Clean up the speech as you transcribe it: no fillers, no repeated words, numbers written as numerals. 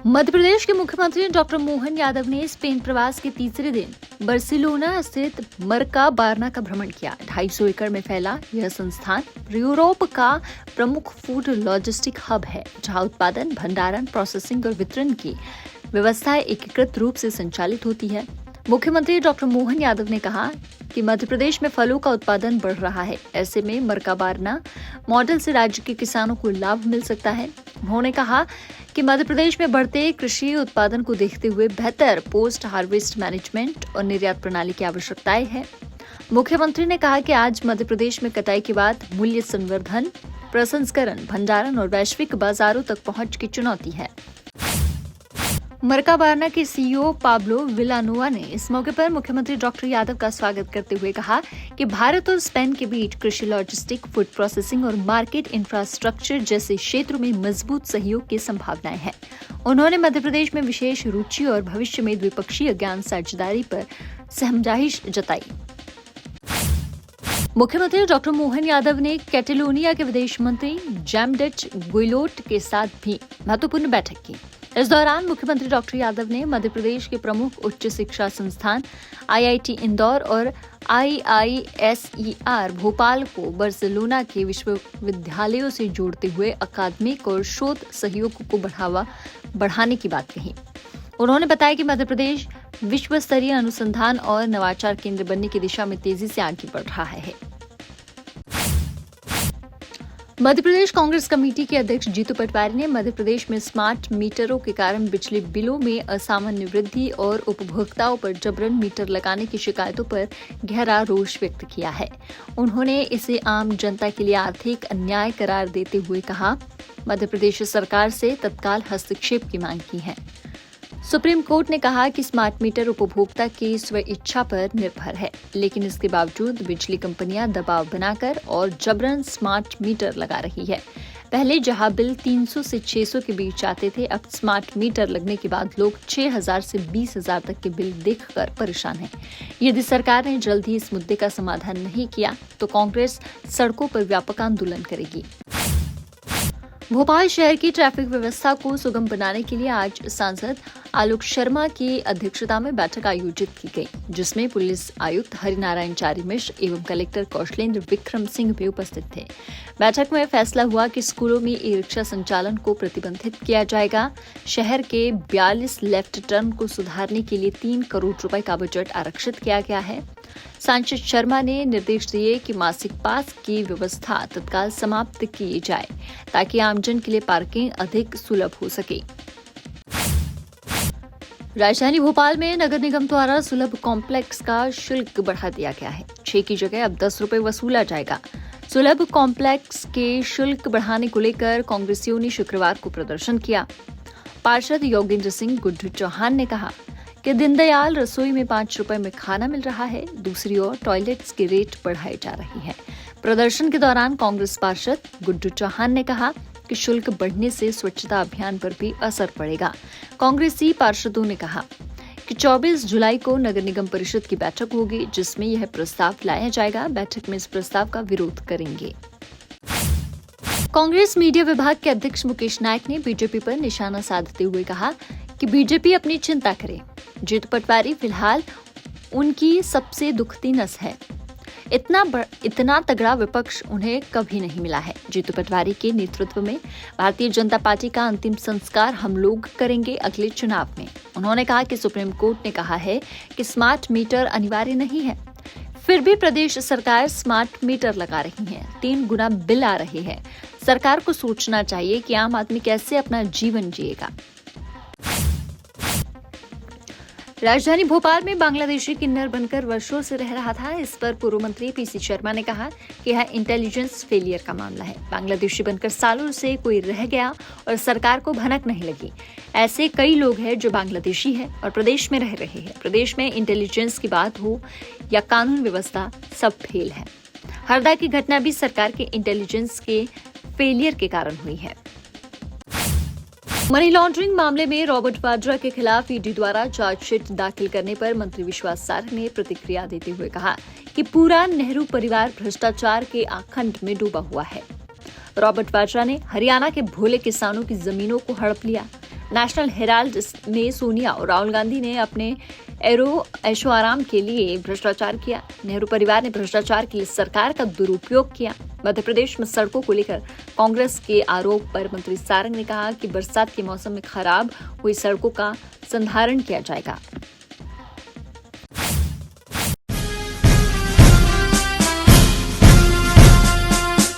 मध्य प्रदेश के मुख्यमंत्री डॉक्टर मोहन यादव ने स्पेन प्रवास के तीसरे दिन बार्सिलोना स्थित मरका बारना का भ्रमण किया। 250 एकड़ में फैला यह संस्थान यूरोप का प्रमुख फूड लॉजिस्टिक हब है, जहां उत्पादन, भंडारण, प्रोसेसिंग और वितरण की व्यवस्थाएं एकीकृत रूप से संचालित होती है। मुख्यमंत्री डॉक्टर मोहन यादव ने कहा कि मध्य प्रदेश में फलों का उत्पादन बढ़ रहा है। ऐसे में मरका बारना मॉडल से राज्य के किसानों को लाभ मिल सकता है। उन्होंने कहा कि मध्य प्रदेश में बढ़ते कृषि उत्पादन को देखते हुए बेहतर पोस्ट हार्वेस्ट मैनेजमेंट और निर्यात प्रणाली की आवश्यकताएं है। मुख्यमंत्री ने कहा कि आज मध्य प्रदेश में कटाई के बाद मूल्य संवर्धन, प्रसंस्करण, भंडारण और वैश्विक बाजारों तक पहुंच की चुनौती है। मरका बारना के सीईओ पाब्लो विलानोवा ने इस मौके पर मुख्यमंत्री डॉक्टर यादव का स्वागत करते हुए कहा कि भारत और स्पेन के बीच कृषि, लॉजिस्टिक, फूड प्रोसेसिंग और मार्केट इंफ्रास्ट्रक्चर जैसे क्षेत्रों में मजबूत सहयोग की संभावनाएं हैं। उन्होंने मध्य प्रदेश में विशेष रुचि और भविष्य में द्विपक्षीय ज्ञान साझेदारी पर सहमजाहिश जताई। मुख्यमंत्री डॉक्टर मोहन यादव ने कैटेलोनिया के विदेश मंत्री जैमडेट गुइलोट के साथ भी महत्वपूर्ण बैठक की। इस दौरान मुख्यमंत्री डॉक्टर यादव ने मध्य प्रदेश के प्रमुख उच्च शिक्षा संस्थान आईआईटी इंदौर और आईआईएसईआर भोपाल को बार्सिलोना के विश्वविद्यालयों से जोड़ते हुए अकादमिक और शोध सहयोग को बढ़ाने की बात कही। उन्होंने बताया कि मध्य प्रदेश विश्व स्तरीय अनुसंधान और नवाचार केंद्र बनने की दिशा में तेजी से आगे बढ़ रहा है। मध्य प्रदेश कांग्रेस कमेटी के अध्यक्ष जीतू पटवारी ने मध्य प्रदेश में स्मार्ट मीटरों के कारण बिजली बिलों में असामान्य वृद्धि और उपभोक्ताओं पर जबरन मीटर लगाने की शिकायतों पर गहरा रोष व्यक्त किया है। उन्होंने इसे आम जनता के लिए आर्थिक अन्याय करार देते हुए कहा, मध्य प्रदेश सरकार से तत्काल हस्तक्षेप की मांग की है। सुप्रीम कोर्ट ने कहा कि स्मार्ट मीटर उपभोक्ता की स्वेच्छा पर निर्भर है, लेकिन इसके बावजूद बिजली कंपनियां दबाव बनाकर और जबरन स्मार्ट मीटर लगा रही है। पहले जहां बिल 300 से 600 के बीच आते थे, अब स्मार्ट मीटर लगने के बाद लोग 6,000 से 20,000 तक के बिल देखकर परेशान हैं। यदि सरकार ने जल्द ही इस मुद्दे का समाधान नहीं किया तो कांग्रेस सड़कों पर व्यापक आंदोलन करेगी। भोपाल शहर की ट्रैफिक व्यवस्था को सुगम बनाने के लिए आज सांसद आलोक शर्मा की अध्यक्षता में बैठक आयोजित की गई, जिसमें पुलिस आयुक्त हरिनारायण चारी मिश्र एवं कलेक्टर कौशलेंद्र विक्रम सिंह भी उपस्थित थे। बैठक में फैसला हुआ कि स्कूलों में ई रिक्शा संचालन को प्रतिबंधित किया जाएगा। शहर के 42 लेफ्ट टर्न को सुधारने के लिए 3 करोड़ रुपए का बजट आरक्षित किया गया है। सांसद शर्मा ने निर्देश दिए कि मासिक पास की व्यवस्था तत्काल समाप्त की जाए, ताकि आमजन के लिए पार्किंग अधिक सुलभ हो सके। राजधानी भोपाल में नगर निगम द्वारा सुलभ कॉम्प्लेक्स का शुल्क बढ़ा दिया गया है। 6 की जगह अब 10 रुपए वसूला जाएगा। सुलभ कॉम्प्लेक्स के शुल्क बढ़ाने को लेकर कांग्रेसियों ने शुक्रवार को प्रदर्शन किया। पार्षद योगेंद्र सिंह गुड्डू चौहान ने कहा कि दीनदयाल रसोई में 5 रुपए में खाना मिल रहा है, दूसरी ओर टॉयलेट्स के रेट बढ़ाए जा रही है। प्रदर्शन के दौरान कांग्रेस पार्षद गुड्डू चौहान ने कहा कि शुल्क बढ़ने से स्वच्छता अभियान पर भी असर पड़ेगा। कांग्रेसी पार्षदों ने कहा कि 24 जुलाई को नगर निगम परिषद की बैठक होगी, जिसमें यह प्रस्ताव लाया जाएगा। बैठक में इस प्रस्ताव का विरोध करेंगे। कांग्रेस मीडिया विभाग के अध्यक्ष मुकेश नायक ने बीजेपी पर निशाना साधते हुए कहा कि बीजेपी अपनी चिंता करे। जीतू पटवारी फिलहाल उनकी सबसे दुखती नस है। इतना तगड़ा विपक्ष उन्हें कभी नहीं मिला है। जीतू पटवारी के नेतृत्व में भारतीय जनता पार्टी का अंतिम संस्कार हम लोग करेंगे अगले चुनाव में। उन्होंने कहा कि सुप्रीम कोर्ट ने कहा है कि स्मार्ट मीटर अनिवार्य नहीं है, फिर भी प्रदेश सरकार स्मार्ट मीटर लगा रही है। 3 गुना बिल आ रहे हैं। सरकार को सोचना चाहिए कि आम आदमी कैसे अपना जीवन जिएगा। राजधानी भोपाल में बांग्लादेशी किन्नर बनकर वर्षों से रह रहा था। इस पर पूर्व मंत्री पीसी शर्मा ने कहा कि यह इंटेलिजेंस फेलियर का मामला है। बांग्लादेशी बनकर सालों से कोई रह गया और सरकार को भनक नहीं लगी। ऐसे कई लोग हैं जो बांग्लादेशी है और प्रदेश में रह रहे हैं। प्रदेश में इंटेलिजेंस की बात हो या कानून व्यवस्था, सब फेल है। हरदा की घटना भी सरकार के इंटेलिजेंस के फेलियर के कारण हुई है। मनी लॉन्ड्रिंग मामले में रॉबर्ट वाड्रा के खिलाफ ईडी द्वारा चार्जशीट दाखिल करने पर मंत्री विश्वास सारंग ने प्रतिक्रिया देते हुए कहा कि पूरा नेहरू परिवार भ्रष्टाचार के आखंड में डूबा हुआ है। रॉबर्ट वाड्रा ने हरियाणा के भोले किसानों की जमीनों को हड़प लिया। नेशनल हेराल्ड में सोनिया और राहुल गांधी ने अपने ऐशो आराम के लिए भ्रष्टाचार किया। नेहरू परिवार ने भ्रष्टाचार के लिए सरकार का दुरुपयोग किया। मध्य प्रदेश में सड़कों को लेकर कांग्रेस के आरोप पर मंत्री सारंग ने कहा कि बरसात के मौसम में खराब हुई सड़कों का संधारण किया जाएगा।